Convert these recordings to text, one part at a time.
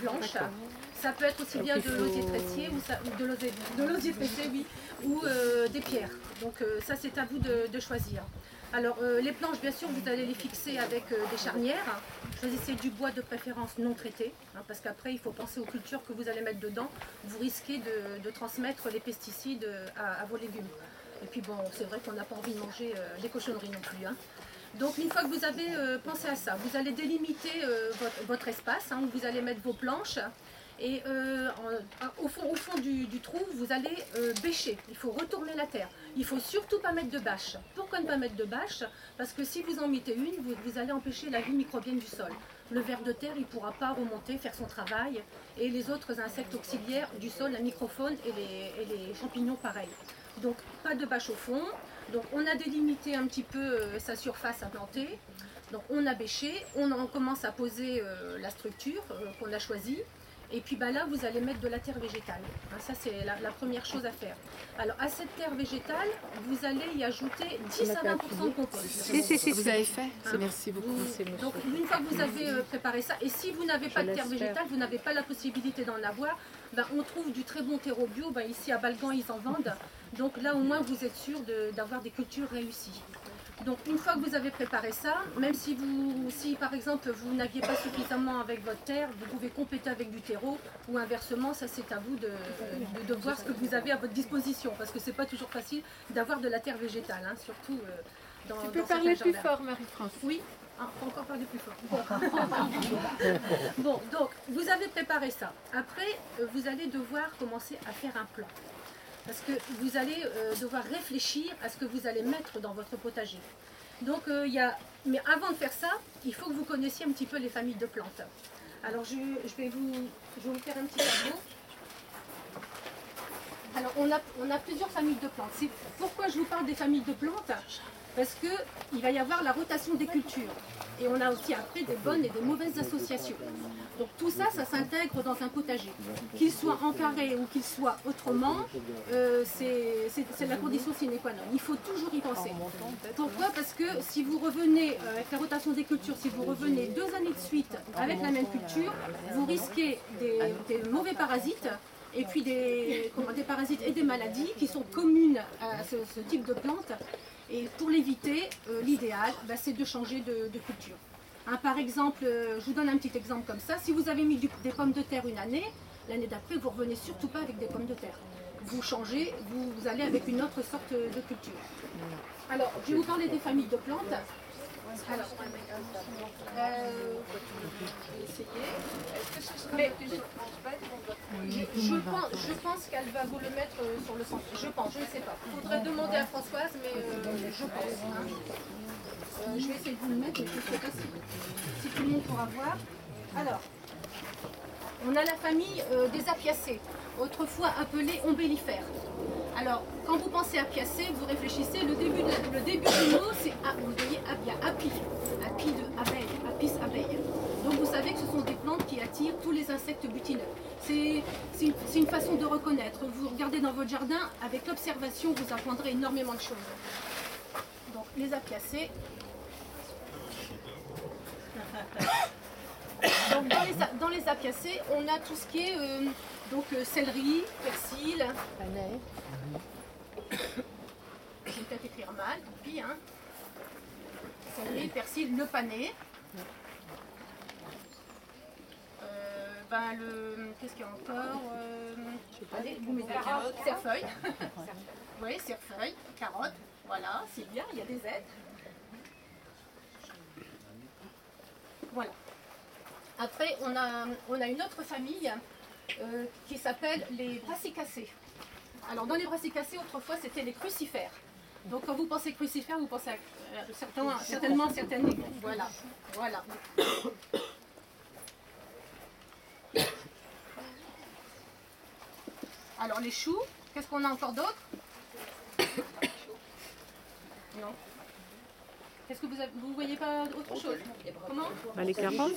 planches. Ça peut être aussi bien de l'osier tressier ou de l'osier tressé, oui, ou des pierres. Donc ça, c'est à vous de choisir. Alors les planches, bien sûr, vous allez les fixer avec des charnières. Choisissez du bois de préférence non traité, hein, parce qu'après, il faut penser aux cultures que vous allez mettre dedans. Vous risquez de transmettre les pesticides à vos légumes. Et puis bon, c'est vrai qu'on n'a pas envie de manger des cochonneries non plus, hein. Donc une fois que vous avez pensé à ça, vous allez délimiter votre espace, hein, où vous allez mettre vos planches. Et au fond du trou, vous allez bêcher. Il faut retourner la terre. Il ne faut surtout pas mettre de bâche. Pourquoi ne pas mettre de bâche? Parce que si vous en mettez une, vous allez empêcher la vie microbienne du sol. Le ver de terre, il ne pourra pas remonter, faire son travail. Et les autres insectes auxiliaires du sol, la microfaune et les champignons, pareil. Donc pas de bâche au fond. Donc on a délimité un petit peu sa surface à planter. Donc on a bêché, on commence à poser la structure qu'on a choisie. Et puis bah, là, vous allez mettre de la terre végétale. Hein, ça, c'est la première chose à faire. Alors, à cette terre végétale, vous allez y ajouter 10 à 20% de compost. Vous avez fait, Hein, merci beaucoup. Donc, une fois que vous avez préparé ça, et si vous n'avez pas de terre végétale, vous n'avez pas la possibilité d'en avoir, ben, on trouve du très bon terreau bio. Ben, ici, à Balgan, ils en vendent. Donc là, au moins, vous êtes sûr d'avoir des cultures réussies. Donc une fois que vous avez préparé ça, même si par exemple vous n'aviez pas suffisamment avec votre terre, vous pouvez compléter avec du terreau ou inversement, ça c'est à vous de voir ce que vous avez à votre disposition parce que c'est pas toujours facile d'avoir de la terre végétale, hein, surtout dans Tu peux parler plus fort, Marie-France. Oui, ah, faut encore parler plus fort. Bon, donc vous avez préparé ça. Après, vous allez devoir commencer à faire un plan. Parce que vous allez devoir réfléchir à ce que vous allez mettre dans votre potager. Donc, mais avant de faire ça, il faut que vous connaissiez un petit peu les familles de plantes. Alors, je vais vous faire un petit tableau. Alors, on a plusieurs familles de plantes. Pourquoi je vous parle des familles de plantes? Parce qu'il va y avoir la rotation des cultures. Et on a aussi après des bonnes et des mauvaises associations. Donc tout ça, ça s'intègre dans un potager. Qu'il soit en carré ou qu'il soit autrement, c'est la condition sine qua non. Il faut toujours y penser. Pourquoi? Parce que si vous revenez avec la rotation des cultures, si vous revenez 2 années de suite avec la même culture, vous risquez des mauvais parasites et puis des parasites et des maladies qui sont communes à ce type de plante. Et pour l'éviter, l'idéal, c'est de changer de culture. Hein, par exemple, je vous donne un petit exemple comme ça. Si vous avez mis des pommes de terre une année, l'année d'après, vous ne revenez surtout pas avec des pommes de terre. Vous changez, vous allez avec une autre sorte de culture. Alors, je vais vous parler des familles de plantes. Alors, je vais essayer. Mais je pense qu'elle va vous le mettre sur le centre. Je pense, je ne sais pas. Il faudrait demander à Françoise, mais je pense. Hein. Je vais essayer de vous le mettre, mais je ne sais pas si tout le monde pourra voir. Alors, on a la famille des apiacées, autrefois appelée ombellifères. Alors, quand vous pensez apiacées, vous réfléchissez, le début du mot, c'est vous voyez, il y a api de abeille, apis abeille. Donc vous savez que ce sont des plantes qui attirent tous les insectes butineux. C'est une façon de reconnaître. Vous regardez dans votre jardin, avec l'observation, vous apprendrez énormément de choses. Donc les apiacées. Donc dans les apiacées, on a tout ce qui est céleri, persil. Panais. Je vais peut-être écrire mal, tant pis. Hein. Céleri, persil, le panais. Qu'est-ce qu'il y a encore? Allez, vous mettez cerfeuil. Oui, cerfeuil, carottes. Voilà, c'est bien, il y a des aides. Voilà. Après, on a une autre famille qui s'appelle les brassicacées. Alors, dans les brassicacées, autrefois, c'était les crucifères. Donc, quand vous pensez crucifères, vous pensez à certainement certaines légumes. Voilà. Voilà. Alors, les choux, qu'est-ce qu'on a encore d'autre? Non. Qu'est-ce que vous voyez pas autre chose? Comment? Les carottes.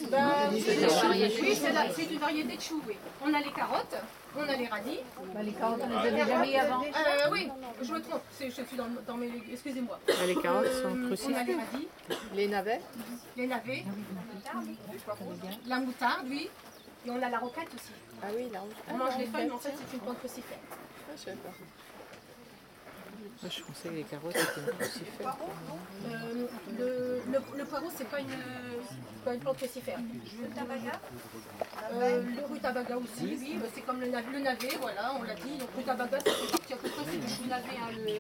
Oui, c'est une variété de choux, oui. On a les carottes, on a les radis. Les carottes, on les avait déjà mis avant. Oui, je me trompe, je suis dans mes... Excusez-moi. Les carottes sont crucifères. On a les radis. Les navets. Les navets. La moutarde, oui. Et on a la roquette aussi. Ah oui, là. On mange les feuilles, mais en fait, c'est une plante crucifère. Ah, je savais pas. Moi, je pensais que les carottes étaient une crucifère. Le poireau, c'est pas une plante crucifère. Le tabaga. Le rutabaga aussi, oui, bah, c'est comme le navet, voilà, on l'a dit. Donc rutabaga, ça fait partie à peu près, c'est du chou navet, hein,